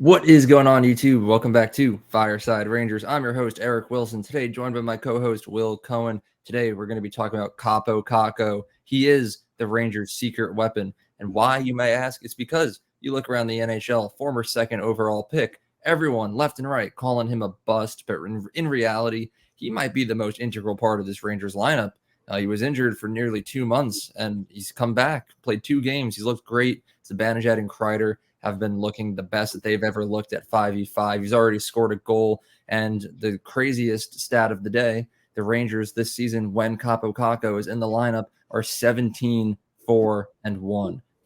What is going on, YouTube? Welcome back to Fireside Rangers. I'm your host, Eric Wilson. Today, joined by my co-host, Will Cohen. Today, we're going to be talking about Kaapo Kakko. He is the Rangers' secret weapon. And why, you may ask? It's because you look around the NHL, former second overall pick, everyone left and right calling him a bust. But in reality, he might be the most integral part of this Rangers lineup. He was injured for nearly 2 months, and he's come back, played 2 games. He's looked great. Zibanejad and Kreider have been looking the best that they've ever looked at 5v5. He's already scored a goal. And the craziest stat of the day, the Rangers this season, when Kaapo Kakko is in the lineup, are 17-4-1.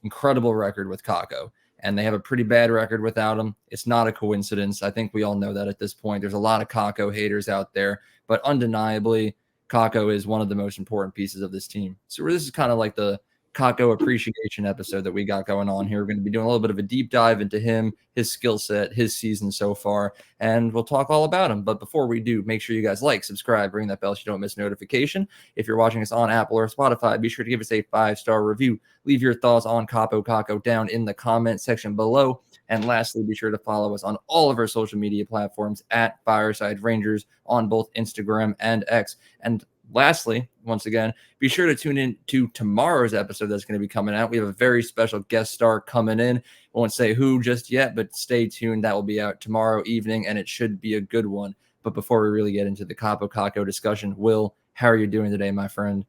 Incredible record with Kakko. And they have a pretty bad record without him. It's not a coincidence. I think we all know that at this point. There's a lot of Kakko haters out there, but undeniably, Kakko is one of the most important pieces of this team. So this is kind of like the Kakko appreciation episode that we got going on here. We're going to be doing a little bit of a deep dive into him, his skill set, his season so far, and we'll talk all about him. But before we do, make sure you guys like, subscribe, ring that bell so you don't miss notification. If you're watching us on Apple or Spotify, be sure to give us a 5-star review. Leave your thoughts on Kaapo Kakko down in the comment section below. And lastly, be sure to follow us on all of our social media platforms at Fireside Rangers on both Instagram and X. And lastly, once again, be sure to tune in to tomorrow's episode that's going to be coming out. We have a very special guest star coming in. I won't say who just yet, but stay tuned. That will be out tomorrow evening, and it should be a good one. But before we really get into the Kaapo Kakko discussion, Will, how are you doing today, my friend?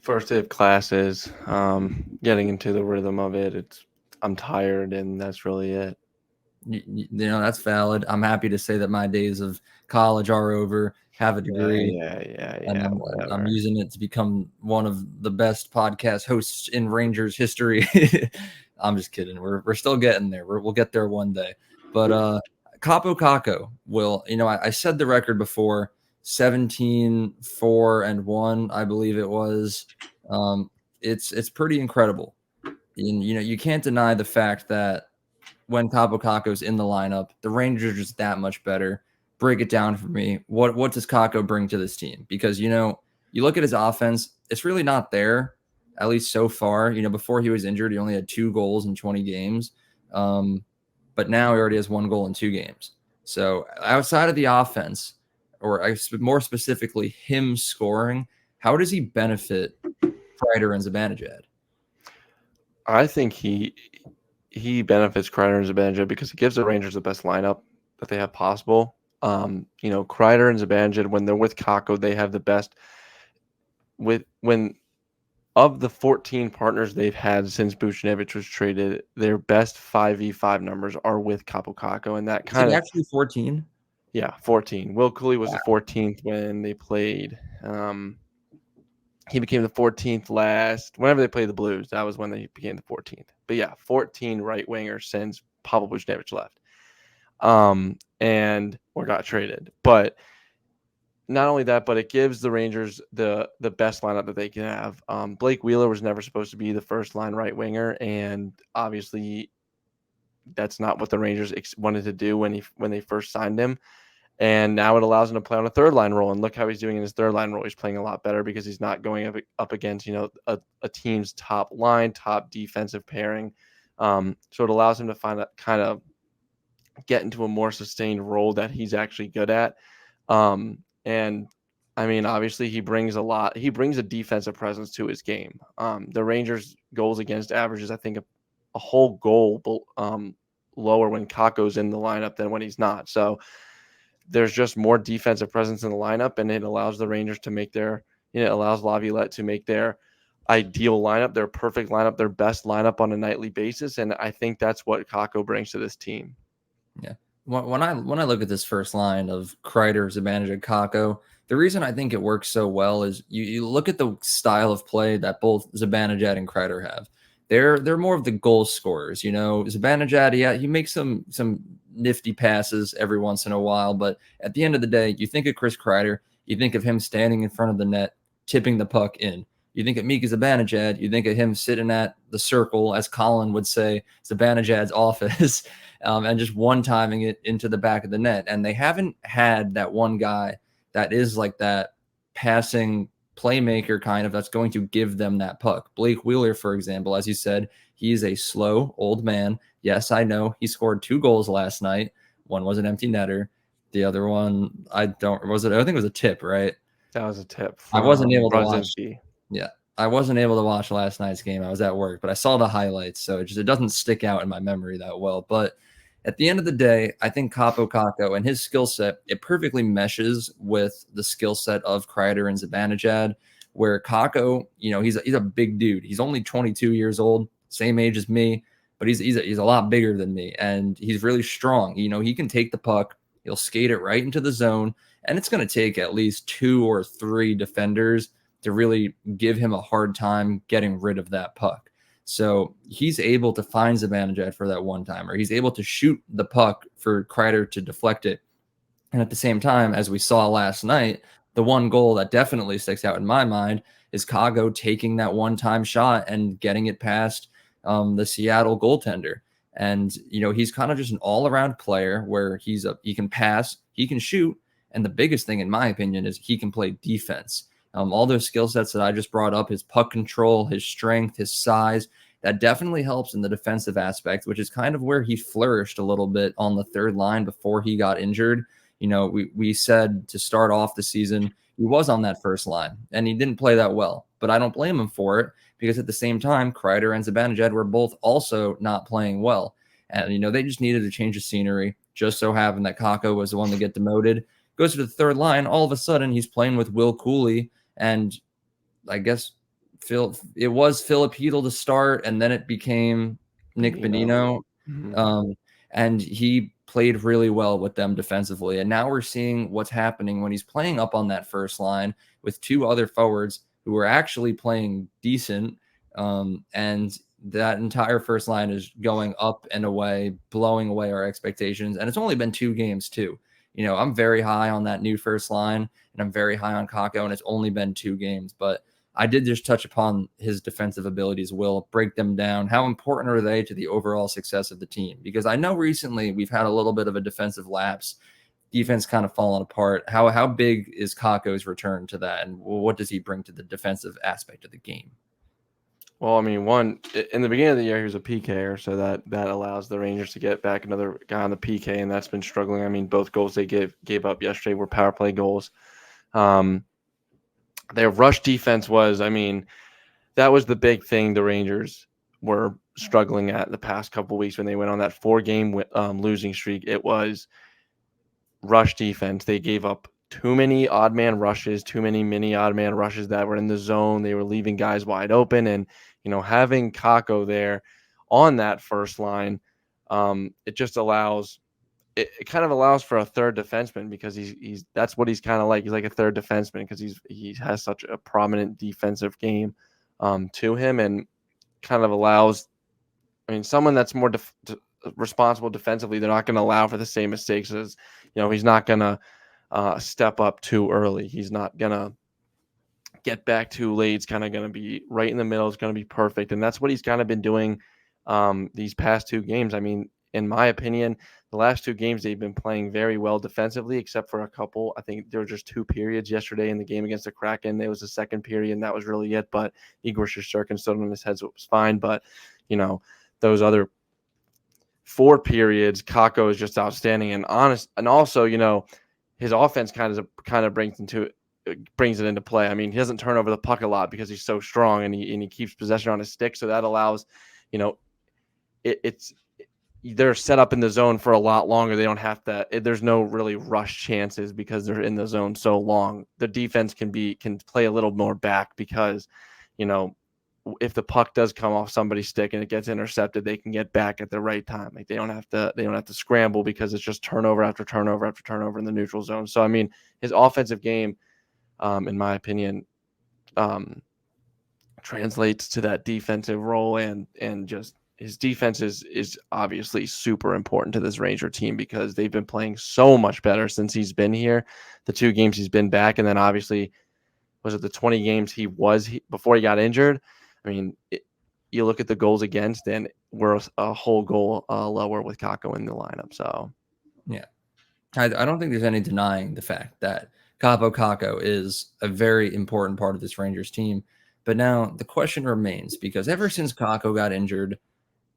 First day of classes, getting into the rhythm of it. I'm tired, and that's really it. You know, that's valid. I'm happy to say that my days of college are over. Have a degree. Yeah. And Whatever. I'm using it to become one of the best podcast hosts in Rangers history. I'm just kidding. We're still getting there. We'll get there one day. But Kaapo Kakko will, I said the record before, 17-4-1, I believe it was. It's pretty incredible. And, you can't deny the fact that when Kaapo Kakko's in the lineup, the Rangers are just that much better. Break it down for me. What does Kakko bring to this team? Because, you look at his offense, it's really not there, at least so far. Before he was injured, he only had 2 goals in 20 games. But now he already has 1 goal in 2 games. So outside of the offense, or more specifically him scoring, how does he benefit Kreider and Zibanejad? I think he benefits Kreider and Zibanejad because he gives the Rangers the best lineup that they have possible. Kreider and Zibanejad, when they're with Kakko, they have the best. Of the 14 partners they've had since Buchnevich was traded, their best 5v5 numbers are with Kaapo Kakko, and that kind of actually 14. Yeah, 14. Will Cooley was the 14th when they played. He became the 14th whenever they played the Blues. That was when they became the 14th. But yeah, 14 right wingers since Pavel Buchnevich left, or got traded. But not only that, but it gives the Rangers the best lineup that they can have. Blake Wheeler was never supposed to be the first line right winger, and obviously that's not what the Rangers wanted to do when they first signed him. And now it allows him to play on a third line role. And look how he's doing in his third line role. He's playing a lot better because he's not going up against, a team's top line, top defensive pairing. So it allows him to kind of get into a more sustained role that he's actually good at. And I mean, obviously he brings a defensive presence to his game. The Rangers goals against averages, I think, a whole goal lower when Kakko's in the lineup than when he's not. So there's just more defensive presence in the lineup, and it allows the Rangers to make allows Laviolette to make their ideal lineup, their perfect lineup, their best lineup on a nightly basis. And I think that's what Kakko brings to this team. Yeah. When I look at this first line of Kreider, Zibanejad, Kakko, the reason I think it works so well is you look at the style of play that both Zibanejad and Kreider have. They're more of the goal scorers. Zibanejad, he makes some nifty passes every once in a while, but at the end of the day, you think of Chris Kreider, you think of him standing in front of the net, tipping the puck in. You think of Mika Zibanejad, you think of him sitting at the circle, as Colin would say, Zibanejad's office, and just one-timing it into the back of the net. And they haven't had that one guy that is like that passing playmaker kind of that's going to give them that puck. Blake Wheeler, for example, as you said, he's a slow old man. Yes, I know he scored 2 goals last night. One was an empty netter. The other one, I think it was a tip, right? That was a tip I from wasn't able to watch. Brzezinski. Yeah, I wasn't able to watch last night's game. I was at work, but I saw the highlights, so it doesn't stick out in my memory that well. But at the end of the day, I think Kaapo Kakko and his skill set, it perfectly meshes with the skill set of Kreider and Zibanejad, where Kakko, he's a big dude. He's only 22 years old, same age as me, but he's a lot bigger than me, and he's really strong. He can take the puck, he'll skate it right into the zone, and it's going to take at least 2 or 3 defenders to really give him a hard time getting rid of that puck. So he's able to find Zibanejad for that one timer. He's able to shoot the puck for Kreider to deflect it. And at the same time, as we saw last night, the one goal that definitely sticks out in my mind is Kago taking that one-time shot and getting it past the Seattle goaltender. And he's kind of just an all-around player where he can pass, he can shoot, and the biggest thing, in my opinion, is he can play defense. All those skill sets that I just brought up, his puck control, his strength, his size, that definitely helps in the defensive aspect, which is kind of where he flourished a little bit on the third line before he got injured. We said to start off the season, he was on that first line, and he didn't play that well. But I don't blame him for it, because at the same time, Kreider and Zibanejad were both also not playing well. And, they just needed to change the scenery. Just so happened that Kakko was the one to get demoted. Goes to the third line, all of a sudden he's playing with Will Cooley, and I guess it was Philip Hedl to start, and then it became Nick Bonino. Mm-hmm. And he played really well with them defensively. And now we're seeing what's happening when he's playing up on that first line with 2 other forwards who are actually playing decent. And that entire first line is going up and away, blowing away our expectations. And it's only been 2 games too. I'm very high on that new first line, and I'm very high on Kakko, and it's only been 2 games. But I did just touch upon his defensive abilities, Will. Break them down. How important are they to the overall success of the team? Because I know recently we've had a little bit of a defensive lapse. Defense kind of fallen apart. How big is Kakko's return to that, and what does he bring to the defensive aspect of the game? Well, I mean, one, in the beginning of the year, he was a PKer, so that allows the Rangers to get back another guy on the PK, and that's been struggling. I mean, both goals they gave up yesterday were power play goals. Their rush defense was, I mean, that was the big thing the Rangers were struggling at the past couple of weeks when they went on that 4-game losing streak. It was rush defense. They gave up too many odd man rushes, too many mini odd man rushes that were in the zone. They were leaving guys wide open, and having Kakko there on that first line, it just allows. It kind of allows for a third defenseman, because he's that's what he's kind of like. He's like a third defenseman because he has such a prominent defensive game to him, and kind of allows. I mean, someone that's more responsible defensively, they're not going to allow for the same mistakes as he's not going to step up too early. He's not going to get back too late. It's kind of going to be right in the middle. It's going to be perfect. And that's what he's kind of been doing these past 2 games. I mean, in my opinion, the last 2 games, they've been playing very well defensively, except for a couple. I think there were just 2 periods yesterday in the game against the Kraken. There was a second period, and that was really it. But Igor Shesterkin stood on his head, so it was fine. But, those other 4 periods, Kakko is just outstanding and honest. And also, his offense kind of brings it into play. I mean, he doesn't turn over the puck a lot because he's so strong, and he keeps possession on his stick. So that allows, they're set up in the zone for a lot longer. They don't have to. There's no really rush chances because they're in the zone so long. The defense can play a little more back because, if the puck does come off somebody's stick and it gets intercepted, they can get back at the right time. Like they don't have to scramble because it's just turnover after turnover after turnover in the neutral zone. So I mean, his offensive game, in my opinion, translates to that defensive role, and just his defense is obviously super important to this Ranger team because they've been playing so much better since he's been here. The 2 games he's been back, and then obviously was it the 20 games before he got injured. I mean, you look at the goals against, and we're a whole goal lower with Kakko in the lineup. So, yeah, I don't think there's any denying the fact that Kaapo Kakko is a very important part of this Rangers team. But now the question remains, because ever since Kakko got injured,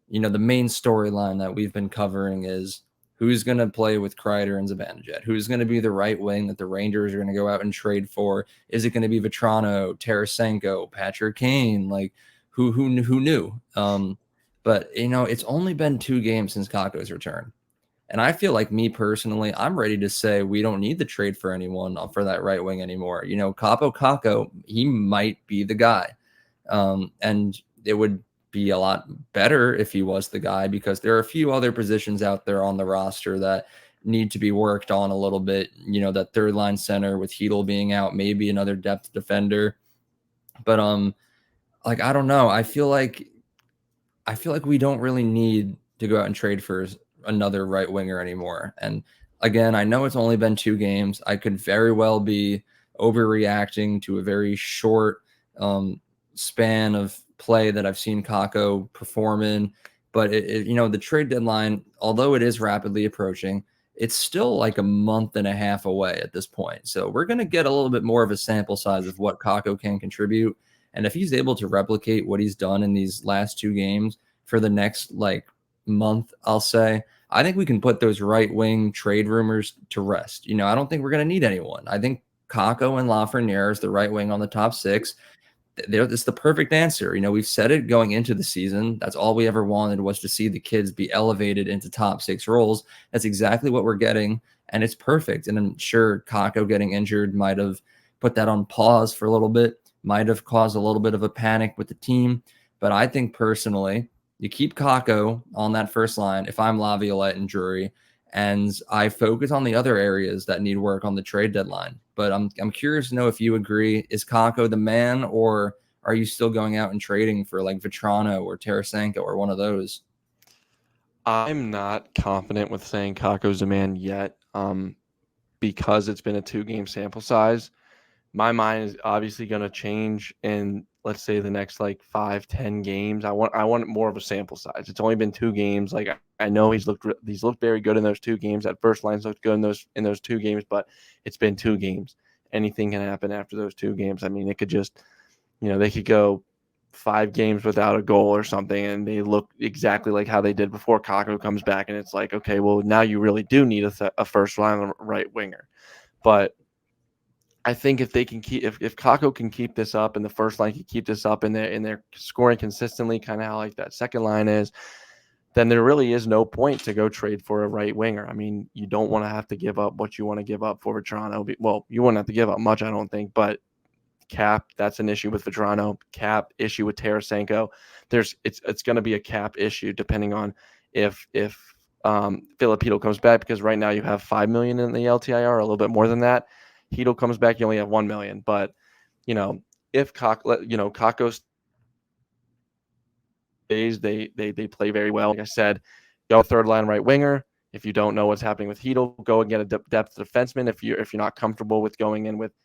the main storyline that we've been covering is who's going to play with Kreider and Zibanejad, who's going to be the right wing that the Rangers are going to go out and trade for. Is it going to be Vetrano, Tarasenko, Patrick Kane? Like who knew? But it's only been 2 games since Kakko's return. And I feel like, me personally, I'm ready to say we don't need to trade for anyone for that right wing anymore. Kaapo Kakko, he might be the guy. And it would be a lot better if he was the guy, because there are a few other positions out there on the roster that need to be worked on a little bit. That third line center with Hedl being out, maybe another depth defender. But I don't know. I feel like we don't really need to go out and trade for another right winger anymore. And again, I know it's only been 2 games. I could very well be overreacting to a very short span of play that I've seen Kakko perform in. But the trade deadline, although it is rapidly approaching, it's still like a month and a half away at this point. So we're going to get a little bit more of a sample size of what Kakko can contribute. And if he's able to replicate what he's done in these last 2 games for the next month, I'll say, I think we can put those right wing trade rumors to rest. I don't think we're going to need anyone. I think Kakko and Lafreniere is the right wing on the top 6. It's the perfect answer. We've said it going into the season. That's all we ever wanted, was to see the kids be elevated into top 6 roles. That's exactly what we're getting, and it's perfect. And I'm sure Kakko getting injured might have put that on pause for a little bit, might have caused a little bit of a panic with the team. But I think personally, you keep Kakko on that first line if I'm Laviolette and Drury, and I focus on the other areas that need work on the trade deadline. But I'm curious to know if you agree. Is Kakko the man, or are you still going out and trading for Vetrano or Tarasenko or one of those? I'm not confident with saying Kakko's the man yet, because it's been a 2-game sample size. My mind is obviously going to change in, let's say, the next 5-10 games. I want more of a sample size. It's only been 2 games. I know he's looked very good in those 2 games. That first line's looked good in those 2 games, but it's been 2 games. Anything can happen after those 2 games. I mean, it could just, they could go 5 games without a goal or something, and they look exactly like how they did before Kakko comes back, and it's like, okay, well, now you really do need a first line right winger. But I think if they can if Kakko can keep this up, and the first line can keep this up, and they're scoring consistently, kind of how that second line is, then there really is no point to go trade for a right winger. I mean, you don't want to have to give up what you want to give up for Vetrano. Well, you wouldn't have to give up much, I don't think, but cap, that's an issue with Vetrano. Cap issue with Tarasenko. It's going to be a cap issue depending on if Filipino comes back, because right now you have $5 million in the LTIR, a little bit more than that. Hedl comes back, you only have $1 million. But if Kakko stays, they play very well. Like I said, go third line right winger. If you don't know what's happening with Hedl, go and get a depth defenseman. If you're not comfortable with going in with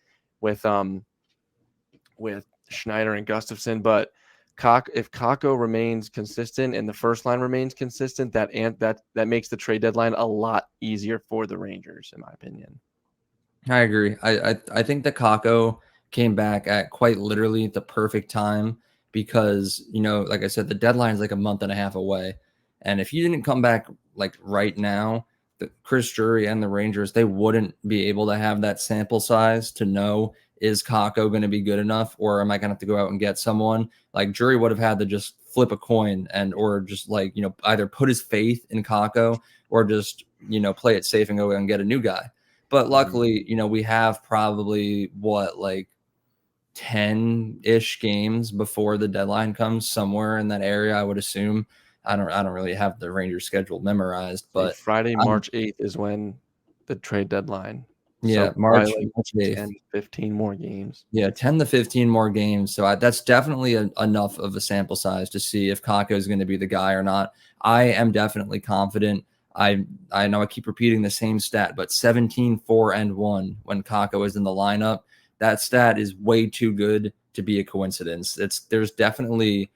Schneider and Gustafsson, but if Kakko remains consistent and the first line remains consistent, that makes the trade deadline a lot easier for the Rangers, in my opinion. I agree. I think that Kakko came back at quite literally the perfect time, because like I said, the deadline is a month and a half away, and if he didn't come back right now, the Chris Drury and the Rangers, they wouldn't be able to have that sample size to know, is Kakko going to be good enough, or am I going to have to go out and get someone? Drury would have had to just flip a coin, or just either put his faith in Kakko, or just play it safe and go and get a new guy. But luckily, we have probably 10-ish games before the deadline comes, somewhere in that area, I would assume. I don't really have the Rangers schedule memorized, but Friday, March 8th is when the trade deadline. Yeah, so March 8th. 10, 15 more games. Yeah, 10 to 15 more games. So that's definitely enough of a sample size to see if Kakko is going to be the guy or not. I am definitely confident. I know I keep repeating the same stat, but 17-4-1 when Kakko is in the lineup. That stat is way too good to be a coincidence. There's definitely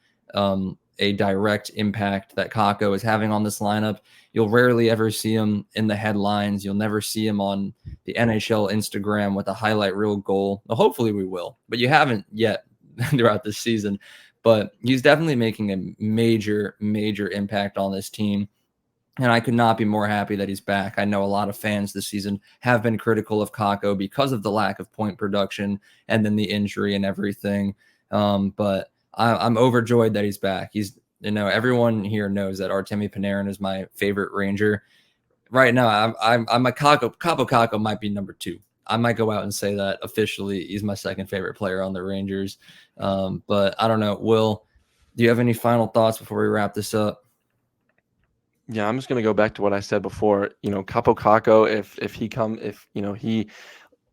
a direct impact that Kakko is having on this lineup. You'll rarely ever see him in the headlines. You'll never see him on the NHL Instagram with a highlight reel goal. Well, hopefully we will, but you haven't yet throughout this season. But he's definitely making a major, major impact on this team. And I could not be more happy that he's back. I know a lot of fans this season have been critical of Kakko because of the lack of point production and then the injury and everything. But I'm overjoyed that he's back. He's, everyone here knows that Artemi Panarin is my favorite Ranger. Right now, I'm a Kaapo Kakko might be number 2. I might go out and say that officially he's my second favorite player on the Rangers. But I don't know. Will, do you have any final thoughts before we wrap this up? Yeah, I'm just gonna go back to what I said before. Kaapo Kakko, if he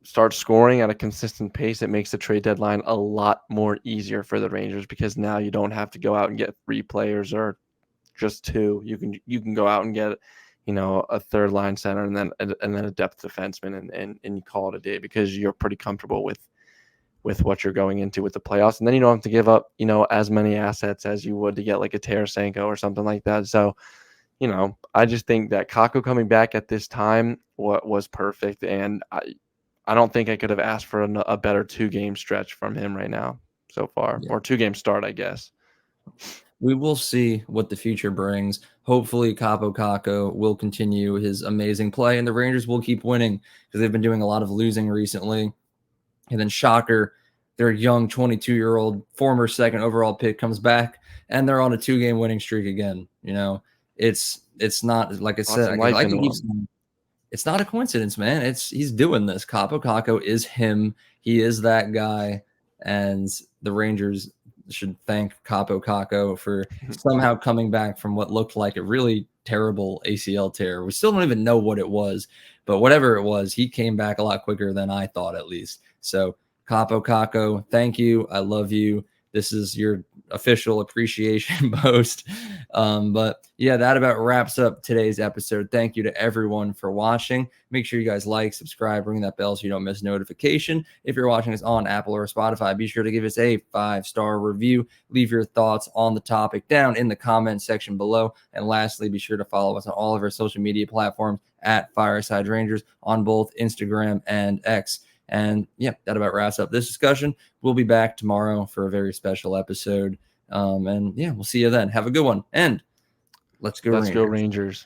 starts scoring at a consistent pace, it makes the trade deadline a lot more easier for the Rangers, because now you don't have to go out and get 3 players or just 2. You can go out and get a third line center and then a depth defenseman and you call it a day, because you're pretty comfortable with what you're going into with the playoffs, and then you don't have to give up as many assets as you would to get like a Tarasenko or something like that. So I just think that Kakko coming back at this time was perfect, and I don't think I could have asked for a better 2-game stretch from him right now so far, or 2-game start, I guess. We will see what the future brings. Hopefully, Kaapo Kakko will continue his amazing play, and the Rangers will keep winning, because they've been doing a lot of losing recently. And then, shocker, their young 22-year-old former second overall pick comes back, and they're on a 2-game winning streak again. It's not, like I said, it's not a coincidence, man. He's doing this. Kaapo Kakko is him. He is that guy, and the Rangers should thank Kaapo Kakko for somehow coming back from what looked like a really terrible ACL tear. We still don't even know what it was, but whatever it was, he came back a lot quicker than I thought, at least. So, Kaapo Kakko, thank you. I love you. This is your official appreciation post. But yeah, that about wraps up today's episode. Thank you to everyone for watching. Make sure you guys like, subscribe, ring that bell so you don't miss notification. If you're watching us on Apple or Spotify, be sure to give us a 5-star review. Leave your thoughts on the topic down in the comment section below. And lastly, be sure to follow us on all of our social media platforms at Fireside Rangers on both Instagram and X. And yeah, that about wraps up this discussion. We'll be back tomorrow for a very special episode. And yeah, we'll see you then. Have a good one. And let's go Rangers.